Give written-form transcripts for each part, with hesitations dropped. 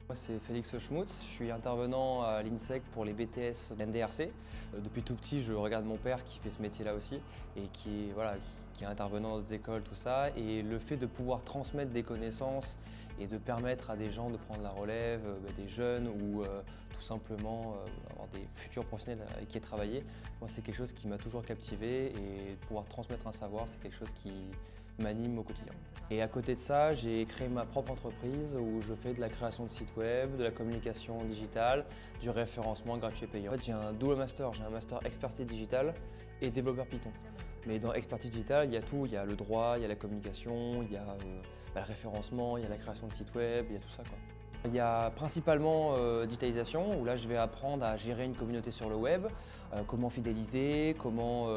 Moi c'est Félix Schmutz, je suis intervenant à l'INSEC pour les BTS NDRC. Depuis tout petit je regarde mon père qui fait ce métier-là aussi et qui est intervenant dans d'autres écoles, tout ça. Et le fait de pouvoir transmettre des connaissances et de permettre à des gens de prendre la relève, des jeunes ou tout simplement avoir des futurs professionnels avec qui travailler, moi c'est quelque chose qui m'a toujours captivé et pouvoir transmettre un savoir c'est quelque chose qui m'anime au quotidien. Et à côté de ça, j'ai créé ma propre entreprise où je fais de la création de sites web, de la communication digitale, du référencement gratuit et payant. En fait, j'ai un double master, j'ai un master expertise digitale et développeur Python. Mais dans expertise digitale, il y a tout, il y a le droit, il y a la communication, il y a le référencement, il y a la création de sites web, il y a tout ça, quoi. Il y a principalement digitalisation, où là je vais apprendre à gérer une communauté sur le web, comment fidéliser, comment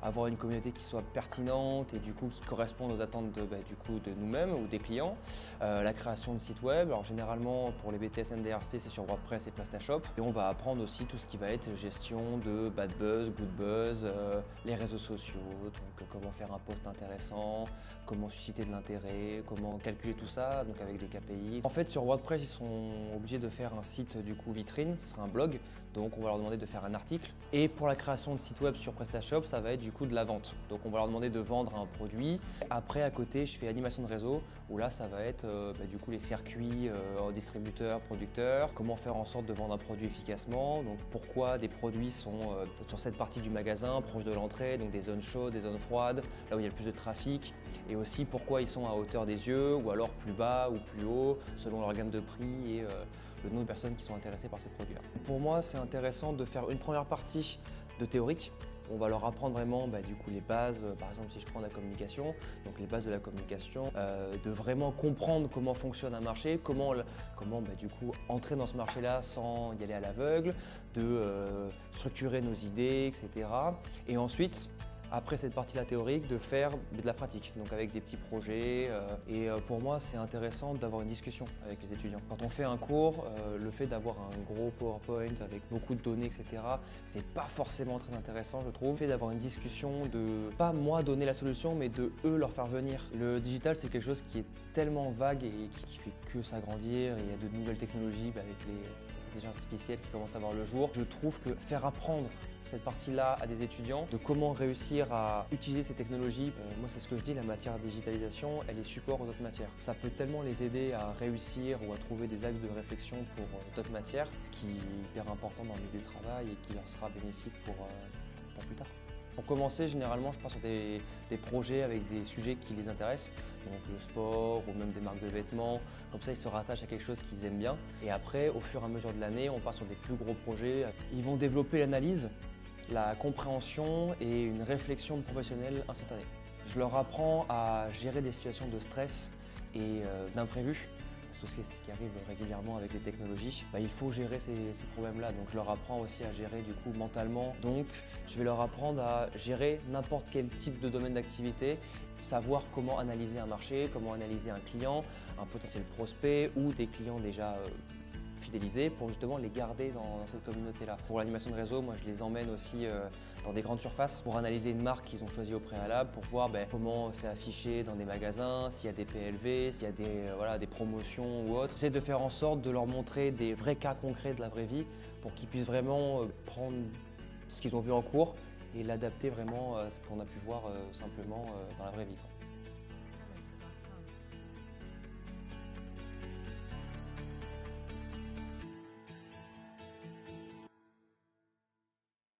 avoir une communauté qui soit pertinente et du coup qui corresponde aux attentes de nous-mêmes ou des clients. La création de sites web, alors généralement pour les BTS NDRC c'est sur WordPress et PrestaShop. Et on va apprendre aussi tout ce qui va être gestion de bad buzz, good buzz, les réseaux sociaux, donc comment faire un post intéressant, comment susciter de l'intérêt, comment calculer tout ça, donc avec des KPI. En fait sur WordPress ils sont obligés de faire un site du coup vitrine, ce sera un blog, donc on va leur demander de faire un article. Et pour la création de site web sur PrestaShop, ça va être du coup de la vente. Donc on va leur demander de vendre un produit. Après à côté, je fais animation de réseau, où là ça va être du coup les circuits distributeurs, producteurs, comment faire en sorte de vendre un produit efficacement, donc pourquoi des produits sont sur cette partie du magasin, proche de l'entrée, donc des zones chaudes, des zones froides, là où il y a le plus de trafic, et aussi pourquoi ils sont à hauteur des yeux, ou alors plus bas ou plus haut, selon leur gamme de prix et le nombre de personnes qui sont intéressées par ces produits-là. Pour moi, c'est intéressant de faire une première partie de théorique. On va leur apprendre vraiment du coup, les bases, par exemple si je prends la communication, donc les bases de la communication, de vraiment comprendre comment fonctionne un marché, comment du coup, entrer dans ce marché-là sans y aller à l'aveugle, de structurer nos idées, etc. Et ensuite, après cette partie-là théorique, de faire de la pratique, donc avec des petits projets. Et pour moi, c'est intéressant d'avoir une discussion avec les étudiants. Quand on fait un cours, le fait d'avoir un gros PowerPoint avec beaucoup de données, etc., c'est pas forcément très intéressant, je trouve. Le fait d'avoir une discussion, de pas moi donner la solution, mais de eux leur faire venir. Le digital, c'est quelque chose qui est tellement vague et qui fait que s'agrandir. Il y a de nouvelles technologies avec les intelligences artificielles qui commencent à voir le jour. Je trouve que faire apprendre cette partie-là à des étudiants, de comment réussir à utiliser ces technologies. Moi, c'est ce que je dis, la matière digitalisation, elle est support aux autres matières. Ça peut tellement les aider à réussir ou à trouver des axes de réflexion pour d'autres matières, ce qui est hyper important dans le milieu du travail et qui leur sera bénéfique pour plus tard. Pour commencer, généralement, je pars sur des projets avec des sujets qui les intéressent, donc le sport ou même des marques de vêtements. Comme ça, ils se rattachent à quelque chose qu'ils aiment bien. Et après, au fur et à mesure de l'année, on part sur des plus gros projets. Ils vont développer l'analyse, la compréhension et une réflexion professionnelle instantanée. Je leur apprends à gérer des situations de stress et d'imprévus. C'est ce qui arrive régulièrement avec les technologies. Il faut gérer ces problèmes-là, donc je leur apprends aussi à gérer du coup mentalement. Donc je vais leur apprendre à gérer n'importe quel type de domaine d'activité, savoir comment analyser un marché, comment analyser un client, un potentiel prospect ou des clients déjà fidélisés pour justement les garder dans cette communauté-là. Pour l'animation de réseau, moi je les emmène aussi dans des grandes surfaces pour analyser une marque qu'ils ont choisie au préalable, pour voir comment c'est affiché dans des magasins, s'il y a des PLV, s'il y a des promotions ou autres. J'essaie de faire en sorte de leur montrer des vrais cas concrets de la vraie vie pour qu'ils puissent vraiment prendre ce qu'ils ont vu en cours et l'adapter vraiment à ce qu'on a pu voir simplement dans la vraie vie.